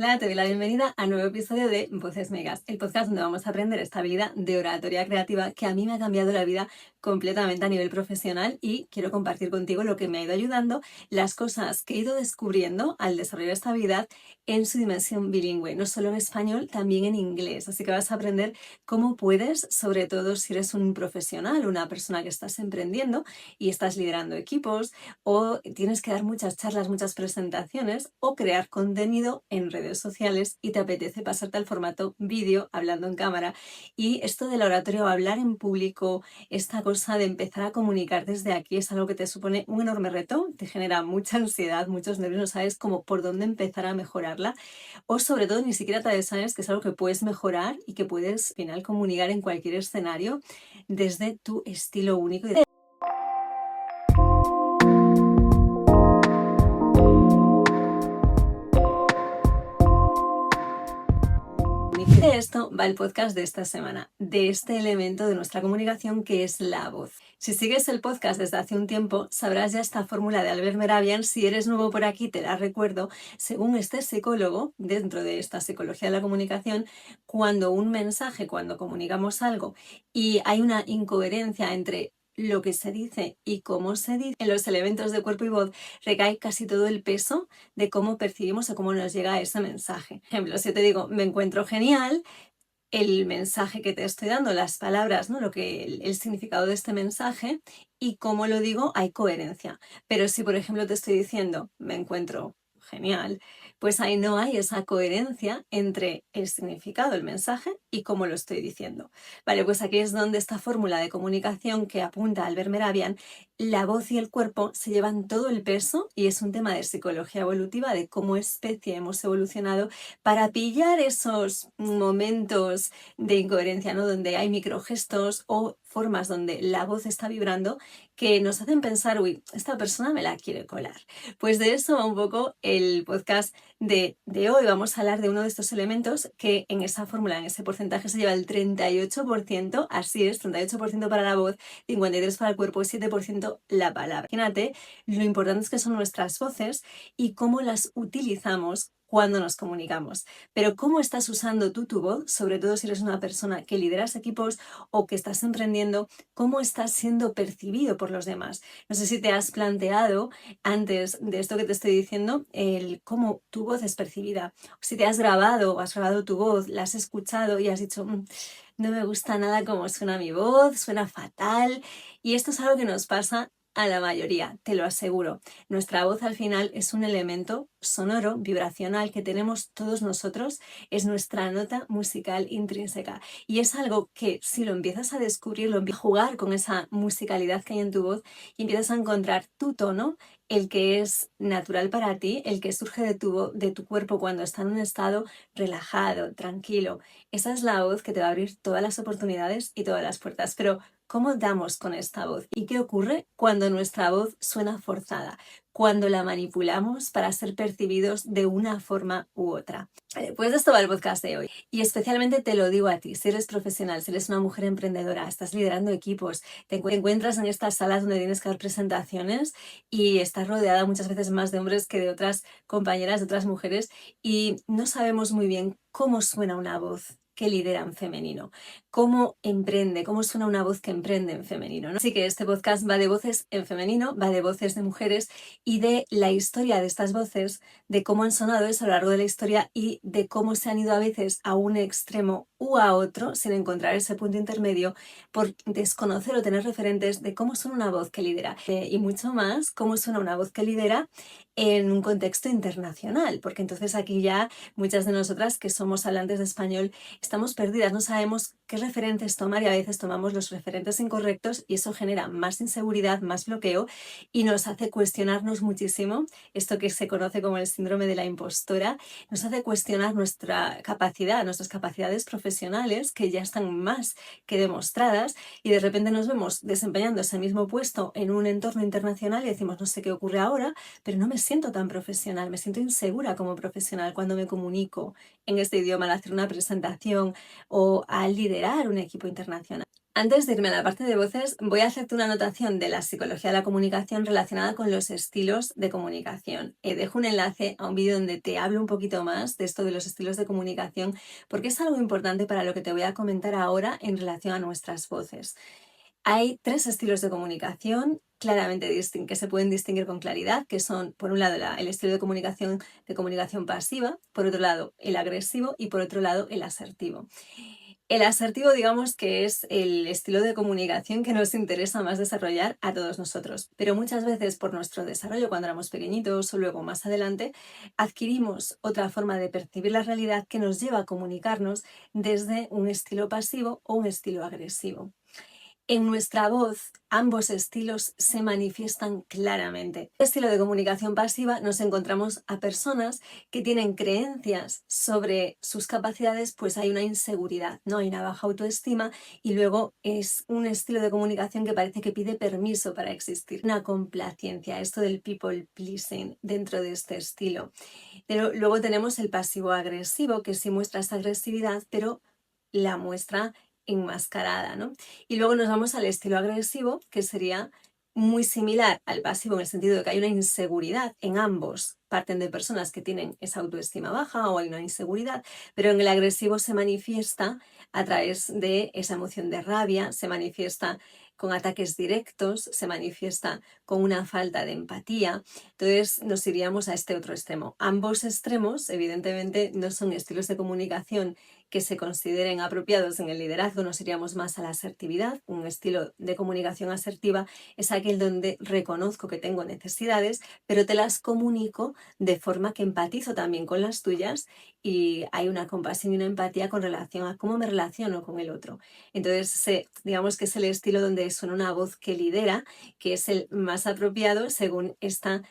Hola, te doy la bienvenida a un nuevo episodio de Voces Megas, el podcast donde vamos a aprender esta habilidad de oratoria creativa que a mí me ha cambiado la vida completamente a nivel profesional y quiero compartir contigo lo que me ha ido ayudando, las cosas que he ido descubriendo al desarrollar esta habilidad en su dimensión bilingüe, no solo en español, también en inglés. Así que vas a aprender cómo puedes, sobre todo si eres un profesional, una persona que estás emprendiendo y estás liderando equipos o tienes que dar muchas charlas, muchas presentaciones o crear contenido en redes sociales y te apetece pasarte al formato vídeo hablando en cámara. Y esto del oratorio, hablar en público, esta cosa de empezar a comunicar desde aquí es algo que te supone un enorme reto, te genera mucha ansiedad, muchos nervios, no sabes cómo por dónde empezar a mejorarla o sobre todo ni siquiera te sabes que es algo que puedes mejorar y que puedes al final comunicar en cualquier escenario desde tu estilo único. De esto va el podcast de esta semana, de este elemento de nuestra comunicación que es la voz. Si sigues el podcast desde hace un tiempo, sabrás ya esta fórmula de Albert Mehrabian. Si eres nuevo por aquí, te la recuerdo. Según este psicólogo, dentro de esta psicología de la comunicación, cuando un mensaje, cuando comunicamos algo y hay una incoherencia entre lo que se dice y cómo se dice, en los elementos de cuerpo y voz recae casi todo el peso de cómo percibimos o cómo nos llega ese mensaje. Por ejemplo, si te digo, me encuentro genial, el mensaje que te estoy dando, las palabras, ¿no? El significado de este mensaje y cómo lo digo, hay coherencia. Pero si, por ejemplo, te estoy diciendo, me encuentro genial, pues ahí no hay esa coherencia entre el significado, el mensaje y cómo lo estoy diciendo. Vale, pues aquí es donde esta fórmula de comunicación que apunta Albert Mehrabian, la voz y el cuerpo se llevan todo el peso y es un tema de psicología evolutiva, de cómo especie hemos evolucionado para pillar esos momentos de incoherencia, ¿no? Donde hay microgestos o formas donde la voz está vibrando que nos hacen pensar, uy, esta persona me la quiere colar. Pues de eso va un poco el podcast de hoy. Vamos a hablar de uno de estos elementos que en esa fórmula, en ese porcentaje se lleva el 38%, así es, 38% para la voz, 53% para el cuerpo y 7% la palabra. Imagínate lo importantes que son nuestras voces y cómo las utilizamos cuando nos comunicamos. Pero ¿cómo estás usando tú tu voz? Sobre todo si eres una persona que lideras equipos o que estás emprendiendo, ¿cómo estás siendo percibido por los demás? No sé si te has planteado antes de esto que te estoy diciendo, el cómo tu voz es percibida. Si te has grabado o has grabado tu voz, la has escuchado y has dicho, no me gusta nada cómo suena mi voz, suena fatal. Y esto es algo que nos pasa a la mayoría, te lo aseguro. Nuestra voz al final es un elemento sonoro, vibracional que tenemos todos nosotros, es nuestra nota musical intrínseca y es algo que si lo empiezas a descubrir, lo empiezas a jugar con esa musicalidad que hay en tu voz y empiezas a encontrar tu tono, el que es natural para ti, el que surge de tu cuerpo cuando está en un estado relajado, tranquilo. Esa es la voz que te va a abrir todas las oportunidades y todas las puertas. Pero ¿cómo damos con esta voz? ¿Y qué ocurre cuando nuestra voz suena forzada? Cuando la manipulamos para ser percibidos de una forma u otra. Pues esto va el podcast de hoy. Y especialmente te lo digo a ti, si eres profesional, si eres una mujer emprendedora, estás liderando equipos, te encuentras en estas salas donde tienes que dar presentaciones y estás rodeada muchas veces más de hombres que de otras compañeras, de otras mujeres, y no sabemos muy bien cómo suena una voz que lidera en femenino, cómo emprende, cómo suena una voz que emprende en femenino, ¿no? Así que este podcast va de voces en femenino, va de voces de mujeres y de la historia de estas voces, de cómo han sonado eso a lo largo de la historia y de cómo se han ido a veces a un extremo u a otro sin encontrar ese punto intermedio por desconocer o tener referentes de cómo suena una voz que lidera y mucho más cómo suena una voz que lidera en un contexto internacional, porque entonces aquí ya muchas de nosotras que somos hablantes de español estamos perdidas, no sabemos qué referentes tomar y a veces tomamos los referentes incorrectos y eso genera más inseguridad, más bloqueo y nos hace cuestionarnos muchísimo, esto que se conoce como el síndrome de la impostora, nos hace cuestionar nuestra capacidad, nuestras capacidades profesionales que ya están más que demostradas y de repente nos vemos desempeñando ese mismo puesto en un entorno internacional y decimos no sé qué ocurre ahora, pero no me siento tan profesional, me siento insegura como profesional cuando me comunico en este idioma al hacer una presentación o al liderar un equipo internacional. Antes de irme a la parte de voces, voy a hacerte una anotación de la psicología de la comunicación relacionada con los estilos de comunicación. Dejo un enlace a un vídeo donde te hablo un poquito más de esto de los estilos de comunicación, porque es algo importante para lo que te voy a comentar ahora en relación a nuestras voces. Hay 3 estilos de comunicación claramente que se pueden distinguir con claridad, que son, por un lado, el estilo de comunicación pasiva, por otro lado, el agresivo y por otro lado, el asertivo. El asertivo, digamos que es el estilo de comunicación que nos interesa más desarrollar a todos nosotros, pero muchas veces por nuestro desarrollo cuando éramos pequeñitos o luego más adelante, adquirimos otra forma de percibir la realidad que nos lleva a comunicarnos desde un estilo pasivo o un estilo agresivo. En nuestra voz, ambos estilos se manifiestan claramente. En el estilo de comunicación pasiva nos encontramos a personas que tienen creencias sobre sus capacidades, pues hay una inseguridad, ¿no? Hay una baja autoestima y luego es un estilo de comunicación que parece que pide permiso para existir. Una complacencia, esto del people pleasing dentro de este estilo. Pero luego tenemos el pasivo agresivo, que sí muestra esa agresividad, pero la muestra enmascarada, ¿no? Y luego nos vamos al estilo agresivo, que sería muy similar al pasivo en el sentido de que hay una inseguridad en ambos. Parten de personas que tienen esa autoestima baja o hay una inseguridad, pero en el agresivo se manifiesta a través de esa emoción de rabia, se manifiesta con ataques directos, se manifiesta con una falta de empatía. Entonces nos iríamos a este otro extremo. Ambos extremos, evidentemente, no son estilos de comunicación que se consideren apropiados en el liderazgo, nos iríamos más a la asertividad. Un estilo de comunicación asertiva es aquel donde reconozco que tengo necesidades, pero te las comunico de forma que empatizo también con las tuyas y hay una compasión y una empatía con relación a cómo me relaciono con el otro. Entonces, digamos que es el estilo donde suena una voz que lidera, que es el más apropiado según esta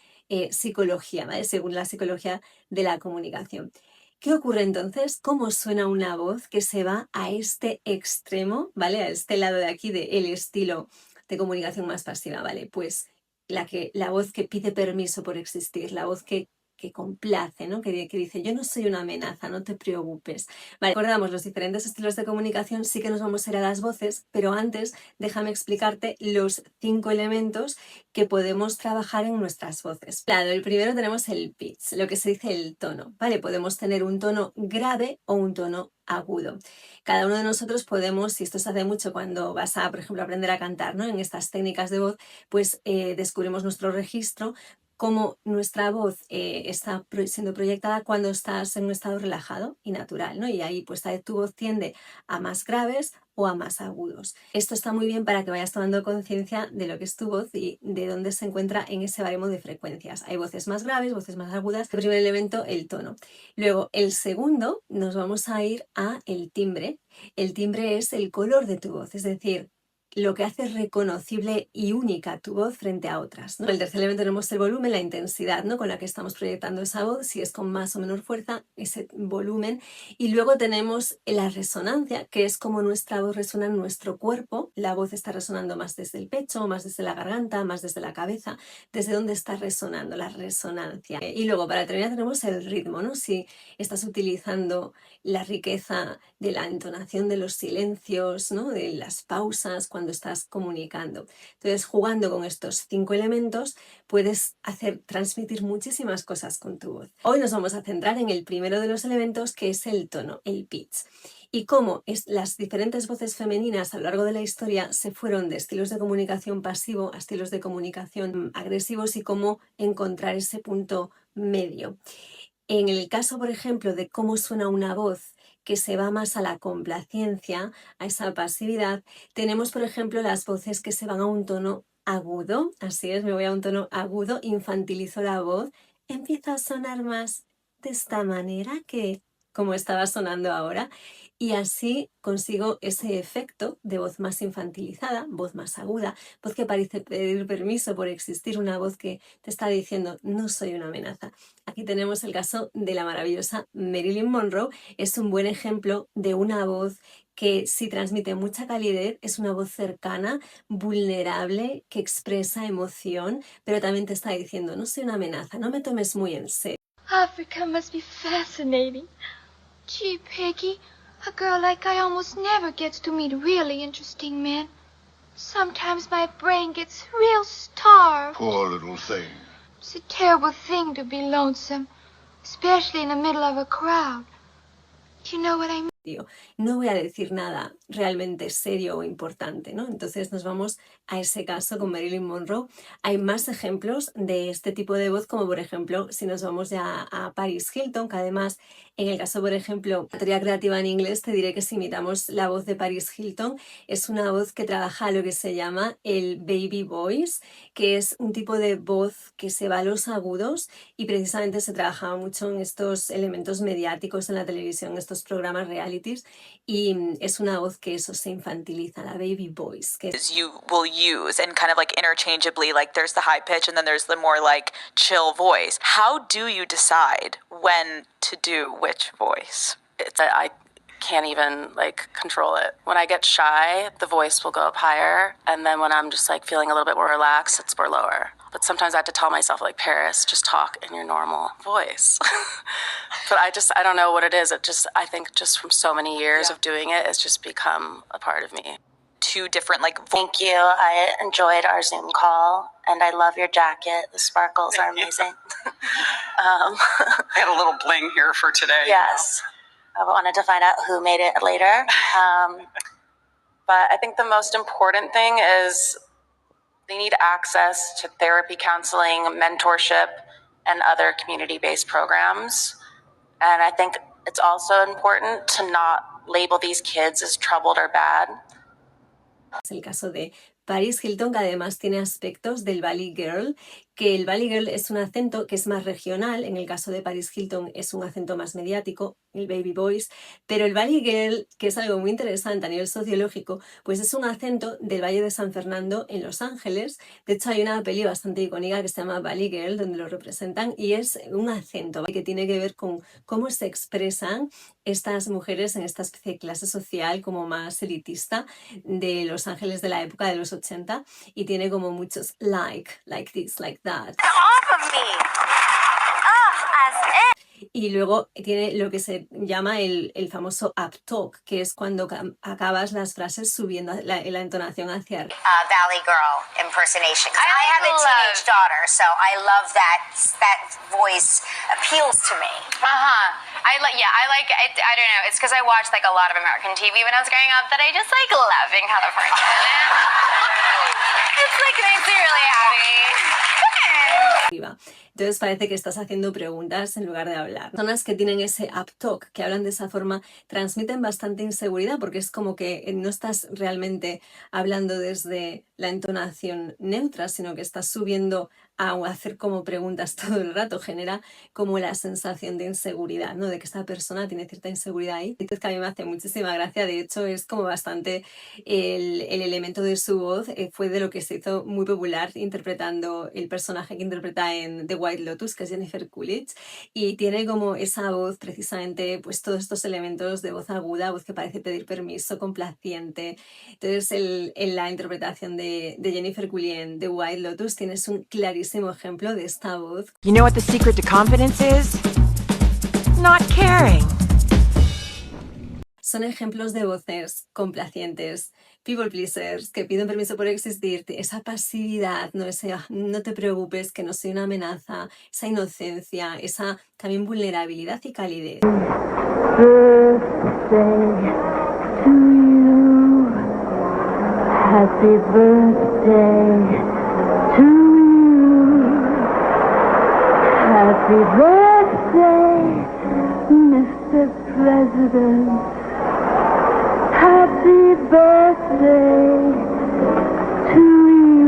psicología, ¿vale? Según la psicología de la comunicación. ¿Qué ocurre entonces? ¿Cómo suena una voz que se va a este extremo, ¿vale? A este lado de aquí del estilo de comunicación más pasiva, ¿vale? Pues la voz que pide permiso por existir, la voz que complace, ¿no? Que dice, yo no soy una amenaza, no te preocupes. Vale, recordamos los diferentes estilos de comunicación, sí que nos vamos a ir a las voces, pero antes déjame explicarte los 5 elementos que podemos trabajar en nuestras voces. Claro, el primero tenemos el pitch, lo que se dice el tono, ¿vale? Podemos tener un tono grave o un tono agudo. Cada uno de nosotros podemos, y esto se hace mucho cuando vas a, por ejemplo, aprender a cantar, ¿no? En estas técnicas de voz, pues descubrimos nuestro registro, cómo nuestra voz está siendo proyectada cuando estás en un estado relajado y natural, ¿no? Y ahí pues tu voz tiende a más graves o a más agudos. Esto está muy bien para que vayas tomando conciencia de lo que es tu voz y de dónde se encuentra en ese baremo de frecuencias. Hay voces más graves, voces más agudas. El primer elemento, el tono. Luego, el segundo, nos vamos a ir a el timbre. El timbre es el color de tu voz, es decir, lo que hace reconocible y única tu voz frente a otras, ¿no? El tercer elemento tenemos el volumen, la intensidad, ¿no? Con la que estamos proyectando esa voz, si es con más o menor fuerza, ese volumen. Y luego tenemos la resonancia, que es como nuestra voz resuena en nuestro cuerpo. La voz está resonando más desde el pecho, más desde la garganta, más desde la cabeza, desde dónde está resonando, la resonancia. Y luego, para terminar, tenemos el ritmo, ¿no? Si estás utilizando la riqueza de la entonación de los silencios, ¿no? De las pausas cuando estás comunicando. Entonces, jugando con estos 5 elementos, puedes transmitir muchísimas cosas con tu voz. Hoy nos vamos a centrar en el primero de los elementos, que es el tono, el pitch. Y cómo las diferentes voces femeninas a lo largo de la historia se fueron de estilos de comunicación pasivo a estilos de comunicación agresivos y cómo encontrar ese punto medio. En el caso, por ejemplo, de cómo suena una voz que se va más a la complacencia, a esa pasividad, tenemos, por ejemplo, las voces que se van a un tono agudo. Así es, me voy a un tono agudo, infantilizo la voz, empieza a sonar más de esta manera que como estaba sonando ahora, y así consigo ese efecto de voz más infantilizada, voz más aguda, voz que parece pedir permiso por existir, una voz que te está diciendo no soy una amenaza. Aquí tenemos el caso de la maravillosa Marilyn Monroe. Es un buen ejemplo de una voz que sí transmite mucha calidez, es una voz cercana, vulnerable, que expresa emoción, pero también te está diciendo no soy una amenaza, no me tomes muy en serio. Africa must be fascinating. Gee, Peggy, A girl like I almost never gets to meet really interesting men. Sometimes my brain gets real starved. Poor little thing. It's a terrible thing to be lonesome, especially in the middle of a crowd. Do you know what I mean? No voy a decir nada realmente serio o importante, ¿no? Entonces nos vamos a ese caso con Marilyn Monroe. Hay más ejemplos de este tipo de voz, como por ejemplo, si nos vamos ya a Paris Hilton, que además, en el caso, por ejemplo, de teoría creativa en inglés, te diré que si imitamos la voz de Paris Hilton, es una voz que trabaja lo que se llama el baby voice, que es un tipo de voz que se va a los agudos y precisamente se trabajaba mucho en estos elementos mediáticos en la televisión, estos programas realities, y es una voz que eso se infantiliza, la baby voice. Que you will use and kind of like interchangeably, like there's the high pitch and then there's the more like chill voice. How do you decide when to do which voice? I can't even like control it. When I get shy, the voice will go up higher, and then when I'm just like feeling a little bit more relaxed, it's more lower. But sometimes I have to tell myself, like, Paris, just talk in your normal voice. But I don't know what it is. I think just from so many years of doing it, it's just become a part of me. Two different like Thank you. I enjoyed our Zoom call, and I love your jacket. The sparkles are amazing. I had a little bling here for today. Yes. I wanted to find out who made it later. But I think the most important thing is they need access to therapy, counseling, mentorship, and other community-based programs. And I think it's also important to not label these kids as troubled or bad. Es el caso de Paris Hilton, que además tiene aspectos del Valley Girl, que el Valley Girl es un acento que es más regional, en el caso de Paris Hilton es un acento más mediático, el baby voice, pero el Valley Girl, que es algo muy interesante a nivel sociológico, pues es un acento del Valle de San Fernando en Los Ángeles. De hecho hay una peli bastante icónica que se llama Valley Girl, donde lo representan, y es un acento que tiene que ver con cómo se expresan estas mujeres en esta especie de clase social como más elitista de Los Ángeles de la época de los 80, y tiene como muchos like this, like that. Y luego tiene lo que se llama el famoso uptalk, que es cuando acabas las frases subiendo la entonación hacia arriba. Valley Girl impersonation. I have a teenage daughter, so I love that voice appeals to me. I don't know. It's because I watched like a lot of American TV when I was growing up that I just like loving California. It's like makes me really happy. Entonces parece que estás haciendo preguntas en lugar de hablar. Personas que tienen ese uptalk, que hablan de esa forma, transmiten bastante inseguridad porque es como que no estás realmente hablando desde la entonación neutra, sino que estás subiendo a hacer como preguntas todo el rato. Genera como la sensación de inseguridad, ¿no? De que esta persona tiene cierta inseguridad ahí. Entonces que a mí me hace muchísima gracia. De hecho es como bastante el elemento de su voz fue de lo que se hizo muy popular interpretando el personaje que interpreta en The White Lotus, que es Jennifer Coolidge, y tiene como esa voz precisamente, pues todos estos elementos de voz aguda, voz que parece pedir permiso, complaciente. Entonces en la interpretación de Jennifer Coolidge en The White Lotus tienes un clarísimo ejemplo de esta voz. You know what the secret to confidence is? Not caring. Son ejemplos de voces complacientes, people pleasers, que piden permiso por existir, esa pasividad, ¿no? No te preocupes, que no soy una amenaza, esa inocencia, esa también vulnerabilidad y calidez. Happy birthday to you. Happy birthday, Mr. President. Happy birthday to you.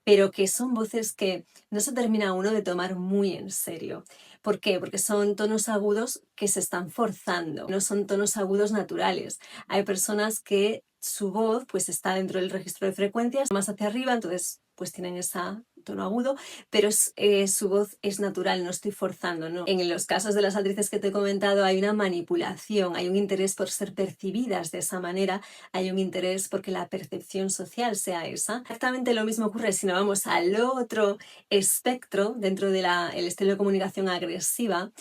Pero que son voces que no se termina uno de tomar muy en serio. ¿Por qué? Porque son tonos agudos que se están forzando, no son tonos agudos naturales. Hay personas que su voz pues está dentro del registro de frecuencias más hacia arriba, entonces pues tienen esa tono agudo, pero su voz es natural, no estoy forzando, ¿no? En los casos de las actrices que te he comentado hay una manipulación, hay un interés por ser percibidas de esa manera, hay un interés porque la percepción social sea esa. Exactamente lo mismo ocurre si nos vamos al otro espectro dentro del estilo de comunicación agresiva,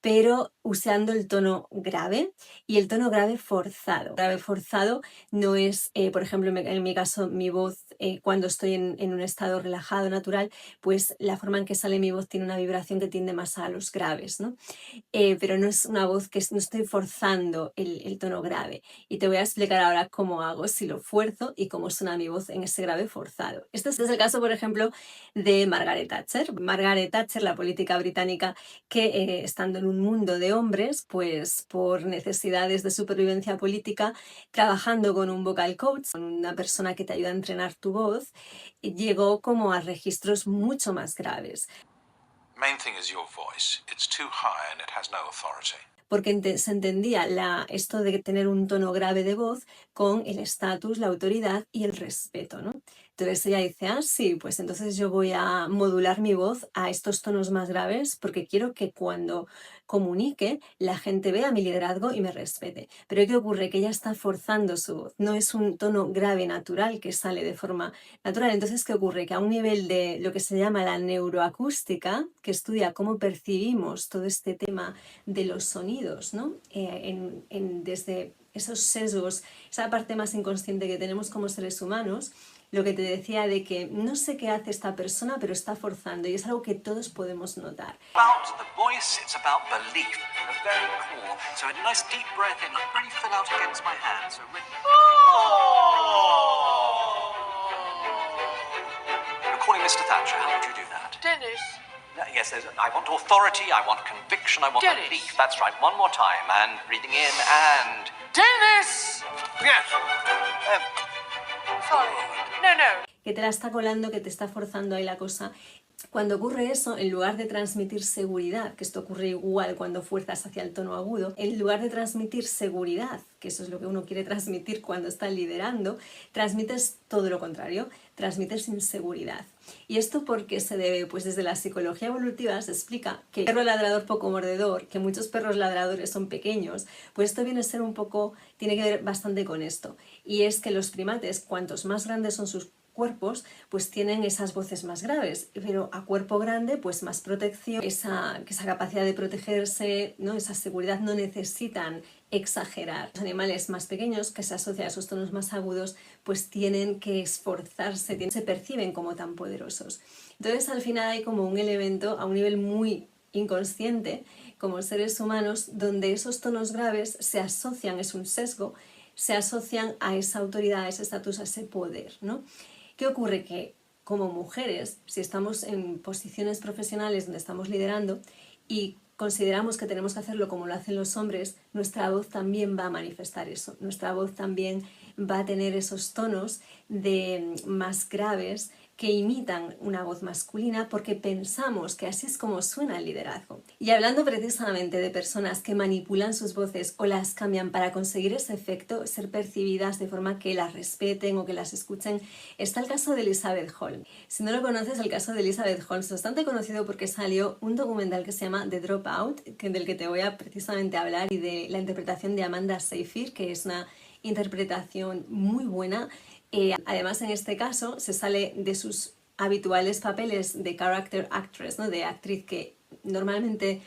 pero usando el tono grave y el tono grave forzado. Grave forzado no es, por ejemplo, en mi caso, mi voz, cuando estoy en un estado relajado, natural, pues la forma en que sale mi voz tiene una vibración que tiende más a los graves, ¿no? Pero no es una voz que no estoy forzando el tono grave. Y te voy a explicar ahora cómo hago si lo fuerzo y cómo suena mi voz en ese grave forzado. Este es el caso, por ejemplo, de Margaret Thatcher. Margaret Thatcher, la política británica, que estando en un mundo de hombres, pues por necesidades de supervivencia política, trabajando con un vocal coach, con una persona que te ayuda a entrenar tu voz, llegó como a registros mucho más graves. Main thing is your voice. It's too high and it has no authority. Porque se entendía esto de tener un tono grave de voz con el estatus, la autoridad y el respeto, ¿no? Entonces ella dice, sí, pues entonces yo voy a modular mi voz a estos tonos más graves porque quiero que cuando comunique la gente vea mi liderazgo y me respete. Pero ¿qué ocurre? Que ella está forzando su voz, no es un tono grave natural que sale de forma natural. Entonces, ¿qué ocurre? Que a un nivel de lo que se llama la neuroacústica, que estudia cómo percibimos todo este tema de los sonidos, ¿no? Desde esos sesgos, esa parte más inconsciente que tenemos como seres humanos, lo que te decía de que no sé qué hace esta persona, pero está forzando y es algo que todos podemos notar. About the voice, it's about belief at the very core. So a nice deep breath in, really fill out against my hand. So really... You're calling Mr. Thatcher. How would you do that? Dennis. Yes, I want authority, I want conviction, I want Dennis. belief. That's right. One more time. And breathing in and... Dennis! Yes. Sorry. No. Que te la está colando, que te está forzando ahí la cosa. Cuando ocurre eso, en lugar de transmitir seguridad, que esto ocurre igual cuando fuerzas hacia el tono agudo, en lugar de transmitir seguridad, que eso es lo que uno quiere transmitir cuando está liderando, transmites todo lo contrario, transmites inseguridad. ¿Y esto por qué se debe? Pues desde la psicología evolutiva se explica que el perro ladrador poco mordedor, que muchos perros ladradores son pequeños, pues esto viene a ser tiene que ver bastante con esto. Y es que los primates, cuantos más grandes son sus cuerpos, pues tienen esas voces más graves, pero a cuerpo grande, pues más protección, esa capacidad de protegerse, ¿no? Esa seguridad, no necesitan exagerar. Los animales más pequeños, que se asocian a esos tonos más agudos, pues tienen que esforzarse, se perciben como tan poderosos. Entonces al final hay como un elemento a un nivel muy inconsciente, como seres humanos, donde esos tonos graves se asocian, es un sesgo, se asocian a esa autoridad, a ese estatus, a ese poder, ¿no? ¿Qué ocurre? Que como mujeres, si estamos en posiciones profesionales donde estamos liderando y consideramos que tenemos que hacerlo como lo hacen los hombres, nuestra voz también va a manifestar eso. Nuestra voz también va a tener esos tonos más graves que imitan una voz masculina porque pensamos que así es como suena el liderazgo. Y hablando precisamente de personas que manipulan sus voces o las cambian para conseguir ese efecto, ser percibidas de forma que las respeten o que las escuchen, está el caso de Elizabeth Holmes. Si no lo conoces, el caso de Elizabeth Holmes es bastante conocido porque salió un documental que se llama The Dropout, del que te voy a precisamente hablar, y de la interpretación de Amanda Seyfried, que es una interpretación muy buena. Además, en este caso, se sale de sus habituales papeles de character actress, ¿no? De actriz, que normalmente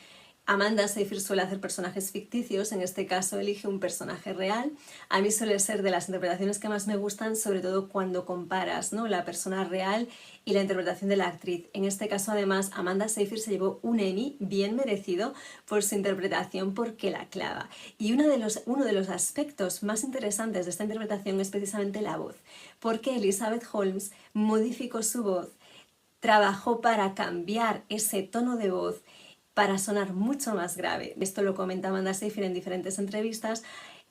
Amanda Seyfried suele hacer personajes ficticios, en este caso elige un personaje real. A mí suele ser de las interpretaciones que más me gustan, sobre todo cuando comparas, ¿no? La persona real y la interpretación de la actriz. En este caso, además, Amanda Seyfried se llevó un Emmy bien merecido por su interpretación porque la clava. Y uno de los aspectos más interesantes de esta interpretación es precisamente la voz, porque Elizabeth Holmes modificó su voz, trabajó para cambiar ese tono de voz para sonar mucho más grave. Esto lo comenta Amanda Seyfried en diferentes entrevistas.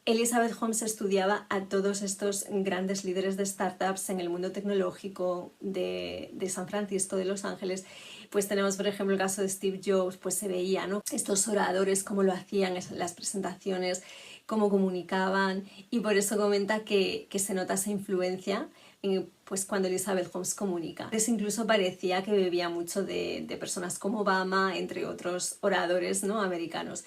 Elizabeth Holmes estudiaba a todos estos grandes líderes de startups en el mundo tecnológico de San Francisco, de Los Ángeles. Pues tenemos, por ejemplo, el caso de Steve Jobs, pues se veía, ¿no? Estos oradores, cómo lo hacían en las presentaciones, cómo comunicaban, y por eso comenta que se nota esa influencia pues cuando Elizabeth Holmes comunica. Incluso parecía que bebía mucho de personas como Obama, entre otros oradores, ¿no?, americanos.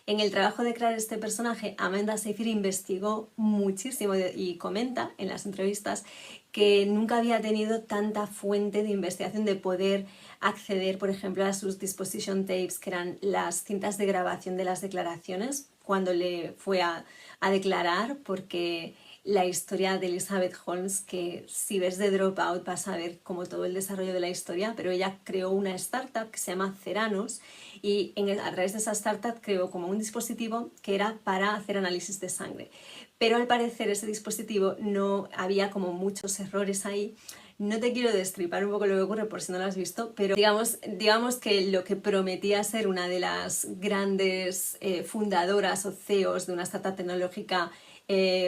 En el trabajo de crear este personaje, Amanda Seyfried investigó muchísimo y comenta en las entrevistas que nunca había tenido tanta fuente de investigación, de poder acceder, por ejemplo, a sus disposition tapes, que eran las cintas de grabación de las declaraciones, cuando le fue a declarar, porque la historia de Elizabeth Holmes, que si ves The Dropout vas a ver como todo el desarrollo de la historia, pero ella creó una startup que se llama Theranos y a través de esa startup creó como un dispositivo que era para hacer análisis de sangre. Pero al parecer ese dispositivo no había como muchos errores ahí. No te quiero destripar un poco lo que ocurre por si no lo has visto, pero digamos que lo que prometía ser una de las grandes fundadoras o CEOs de una startup tecnológica,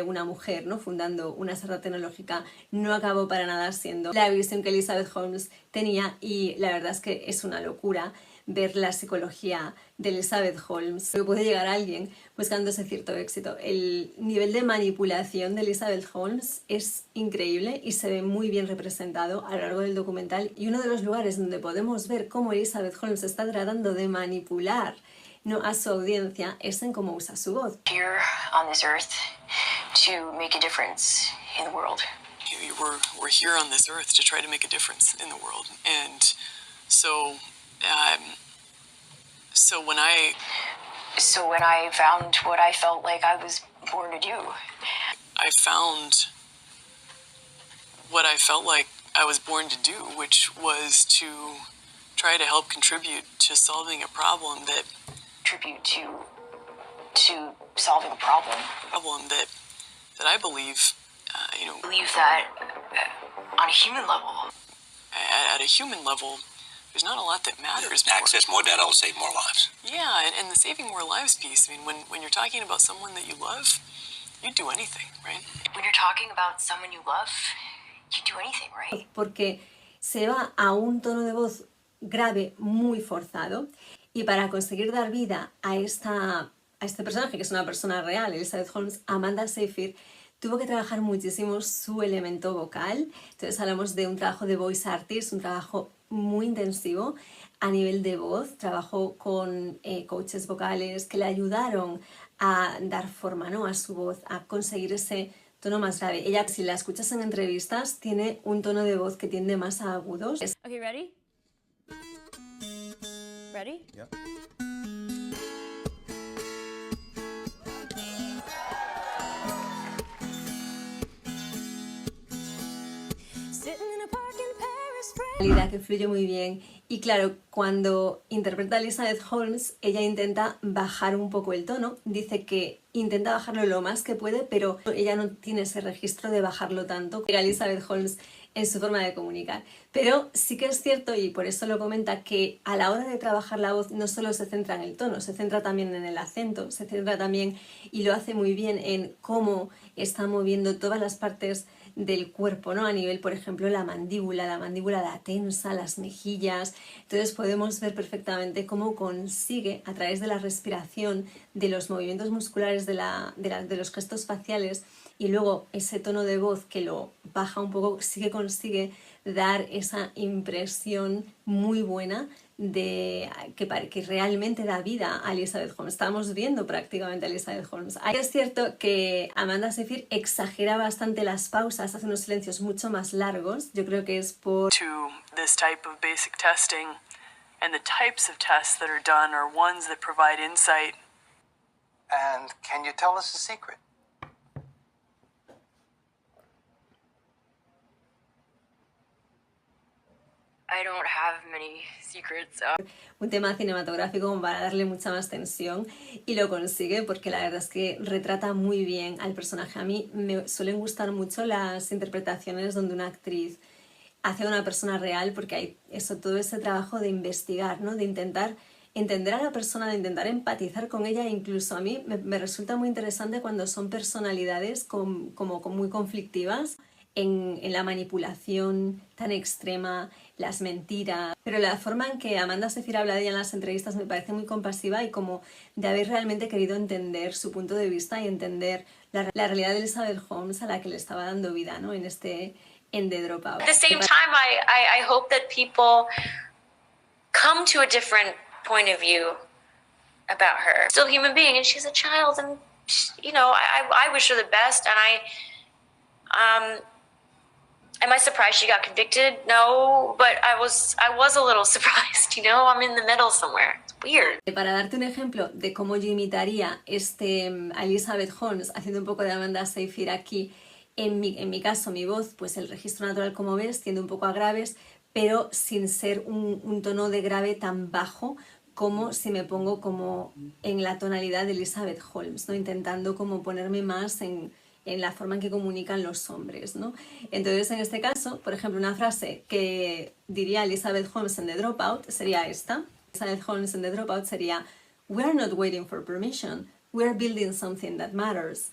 una mujer, ¿no?, fundando una startup tecnológica, no acabó para nada siendo la visión que Elizabeth Holmes tenía, y la verdad es que es una locura ver la psicología de Elizabeth Holmes, que puede llegar a alguien buscándose cierto éxito. El nivel de manipulación de Elizabeth Holmes es increíble y se ve muy bien representado a lo largo del documental, y uno de los lugares donde podemos ver cómo Elizabeth Holmes está tratando de manipular, ¿no?, a su audiencia es en cómo usa su voz. Here on this earth to make a difference in the world. We're here on this earth to try to make a difference in the world, and so when I found what I felt like I was born to do, I found what I felt like I was born to do, which was to try to help contribute to solving a problem that I believe, believe that on a human level. At a human level, there's not a lot that matters more. Access more data will save more lives. Yeah, and the saving more lives piece, I mean, when you're talking about someone that you love, you'd do anything, right? When you're talking about someone you love, you'd do anything, right? Porque se va a un tono de voz grave muy forzado, y para conseguir dar vida a este personaje, que es una persona real, Elizabeth Holmes, Amanda Seyfried tuvo que trabajar muchísimo su elemento vocal. Entonces hablamos de un trabajo de voice artist, un trabajo muy intensivo a nivel de voz. Trabajó con coaches vocales que le ayudaron a dar forma, ¿no?, a su voz, a conseguir ese tono más grave. Ella, si la escuchas en entrevistas, tiene un tono de voz que tiende más a agudos. Okay, ready? Ready? Yep. Que fluye muy bien, y claro, cuando interpreta a Elizabeth Holmes, ella intenta bajar un poco el tono. Dice que intenta bajarlo lo más que puede, pero ella no tiene ese registro de bajarlo tanto que Elizabeth Holmes en su forma de comunicar. Pero sí que es cierto, y por eso lo comenta, que a la hora de trabajar la voz no solo se centra en el tono, se centra también en el acento, se centra también, y lo hace muy bien, en cómo está moviendo todas las partes del cuerpo, ¿no? A nivel, por ejemplo, la mandíbula la tensa, las mejillas. Entonces podemos ver perfectamente cómo consigue, a través de la respiración, de los movimientos musculares, de los gestos faciales, y luego ese tono de voz que lo baja un poco, sí que consigue dar esa impresión muy buena de que realmente da vida a Elizabeth Holmes. Estamos viendo prácticamente a Elizabeth Holmes. Es cierto que Amanda Seyfried exagera bastante las pausas, hace unos silencios mucho más largos. Yo creo que es por... To this type of basic testing, and the types of tests that are done are ones that provide insight. And can you tell us a secret? I don't have many secrets. Un tema cinematográfico como para darle mucha más tensión, y lo consigue porque la verdad es que retrata muy bien al personaje. A mí me suelen gustar mucho las interpretaciones donde una actriz hace a una persona real, porque hay todo ese trabajo de investigar, ¿no?, de intentar entender a la persona, de intentar empatizar con ella. Incluso a mí me resulta muy interesante cuando son personalidades como muy conflictivas, en la manipulación tan extrema, las mentiras. Pero la forma en que Amanda Seyfried habla de ella en las entrevistas me parece muy compasiva, y como de haber realmente querido entender su punto de vista y entender la realidad de Elizabeth Holmes, a la que le estaba dando vida, ¿no?, en este en The Dropout. At the same time, I hope that people come to a different point of view about her. Still a human being, and she's a child, and you know, I wish her the best, and am I surprised she got convicted? No, but I was a little surprised, you know, I'm in the middle somewhere. It's weird. Para darte un ejemplo de cómo yo imitaría a Elizabeth Holmes, haciendo un poco de Amanda Seyfried aquí, en mi caso, mi voz, pues el registro natural, como ves, tiende un poco a graves, pero sin ser un tono de grave tan bajo como si me pongo como en la tonalidad de Elizabeth Holmes, ¿no? Intentando como ponerme más en la forma en que comunican los hombres, ¿no? Entonces, en este caso, por ejemplo, una frase que diría Elizabeth Holmes en The Dropout sería esta. Elizabeth Holmes en The Dropout sería: "We are not waiting for permission, we are building something that matters".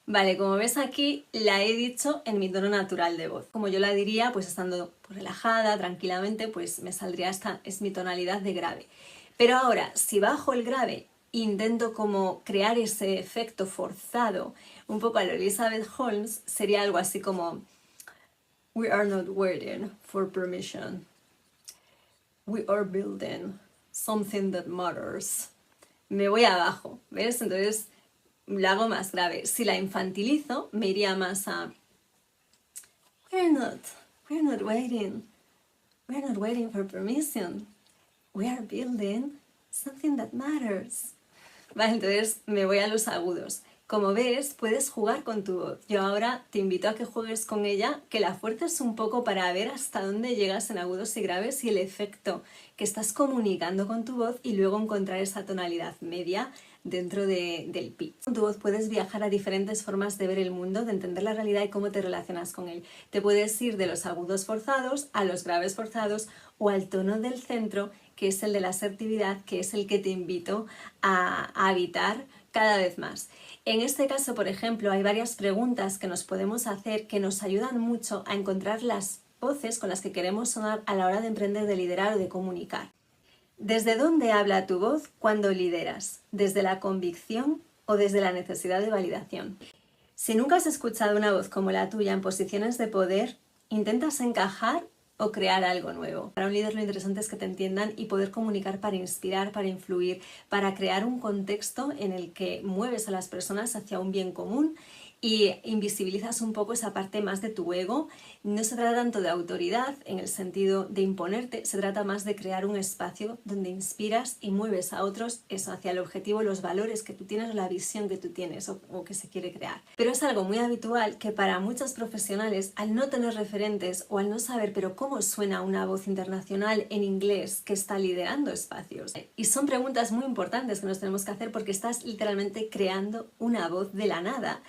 Vale, como ves aquí, la he dicho en mi tono natural de voz. Como yo la diría, pues estando relajada, tranquilamente, pues me saldría esta, es mi tonalidad de grave. Pero ahora, si bajo el grave, intento como crear ese efecto forzado, un poco a lo Elizabeth Holmes, sería algo así como: "We are not waiting for permission. We are building something that matters". Me voy abajo, ¿ves? Entonces lo hago más grave. Si la infantilizo, me iría más a: We're not waiting for permission. We are building something that matters. Vale, entonces me voy a los agudos. Como ves, puedes jugar con tu voz. Yo ahora te invito a que juegues con ella, que la fuerces un poco para ver hasta dónde llegas en agudos y graves y el efecto que estás comunicando con tu voz, y luego encontrar esa tonalidad media dentro del pitch. Con tu voz puedes viajar a diferentes formas de ver el mundo, de entender la realidad y cómo te relacionas con él. Te puedes ir de los agudos forzados a los graves forzados, o al tono del centro, que es el de la asertividad, que es el que te invito a habitar cada vez más. En este caso, por ejemplo, hay varias preguntas que nos podemos hacer que nos ayudan mucho a encontrar las voces con las que queremos sonar a la hora de emprender, de liderar o de comunicar. ¿Desde dónde habla tu voz cuando lideras? ¿Desde la convicción o desde la necesidad de validación? Si nunca has escuchado una voz como la tuya en posiciones de poder, ¿intentas encajar o crear algo nuevo? Para un líder lo interesante es que te entiendan y poder comunicar para inspirar, para influir, para crear un contexto en el que mueves a las personas hacia un bien común y invisibilizas un poco esa parte más de tu ego. No se trata tanto de autoridad en el sentido de imponerte, se trata más de crear un espacio donde inspiras y mueves a otros eso, hacia el objetivo, los valores que tú tienes o la visión que tú tienes o que se quiere crear. Pero es algo muy habitual que para muchos profesionales, al no tener referentes o al no saber pero cómo suena una voz internacional en inglés que está liderando espacios. Y son preguntas muy importantes que nos tenemos que hacer, porque estás literalmente creando una voz de la nada.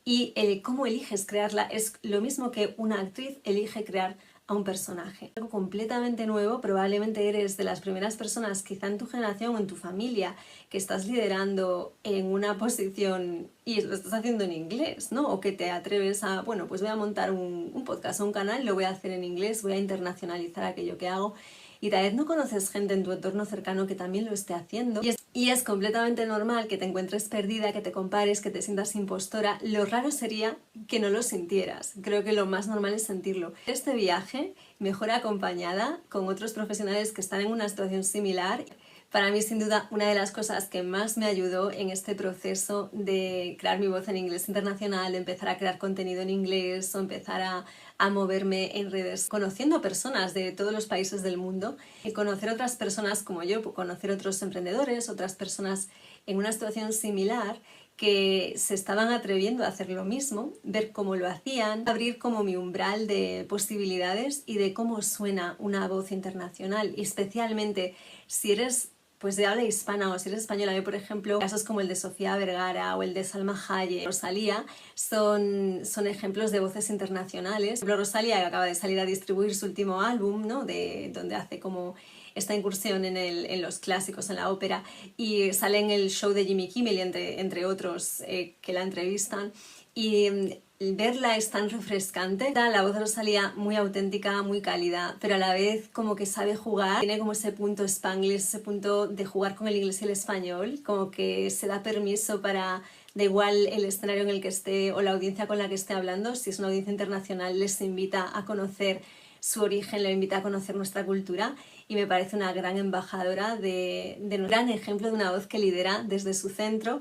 Y cómo eliges crearla es lo mismo que una actriz elige crear a un personaje. Algo completamente nuevo. Probablemente eres de las primeras personas, quizá en tu generación o en tu familia, que estás liderando en una posición y lo estás haciendo en inglés, ¿no? O que te atreves a, bueno, pues voy a montar un podcast o un canal, lo voy a hacer en inglés, voy a internacionalizar aquello que hago. Y tal vez no conoces gente en tu entorno cercano que también lo esté haciendo. Y es completamente normal que te encuentres perdida, que te compares, que te sientas impostora. Lo raro sería que no lo sintieras. Creo que lo más normal es sentirlo. Este viaje, mejor acompañada con otros profesionales que están en una situación similar, para mí, sin duda, una de las cosas que más me ayudó en este proceso de crear mi voz en inglés internacional, de empezar a crear contenido en inglés o empezar a moverme en redes, conociendo personas de todos los países del mundo y conocer otras personas como yo, conocer otros emprendedores, otras personas en una situación similar que se estaban atreviendo a hacer lo mismo, ver cómo lo hacían, abrir como mi umbral de posibilidades y de cómo suena una voz internacional, y especialmente si eres pues de habla hispana o si eres española. Yo, por ejemplo, casos como el de Sofía Vergara o el de Salma Hayek, Rosalía, son ejemplos de voces internacionales. Por ejemplo, Rosalía, que acaba de salir a distribuir su último álbum, ¿no? Donde hace como esta incursión en los clásicos, en la ópera, y sale en el show de Jimmy Kimmel, entre otros que la entrevistan. Y verla es tan refrescante. La voz de Rosalía muy auténtica, muy cálida, pero a la vez como que sabe jugar. Tiene como ese punto spanglish, ese punto de jugar con el inglés y el español, como que se da permiso para Da igual el escenario en el que esté o la audiencia con la que esté hablando, si es una audiencia internacional les invita a conocer su origen, le invita a conocer nuestra cultura y me parece una gran embajadora de un gran ejemplo de una voz que lidera desde su centro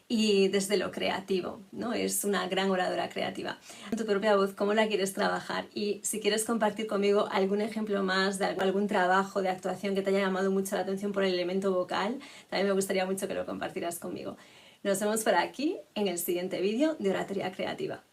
y desde lo creativo, ¿no? Es una gran oradora creativa. Tu propia voz, ¿cómo la quieres trabajar? Y si quieres compartir conmigo algún ejemplo más de algún trabajo de actuación que te haya llamado mucho la atención por el elemento vocal, también me gustaría mucho que lo compartieras conmigo. Nos vemos por aquí en el siguiente vídeo de Oratoria Creativa.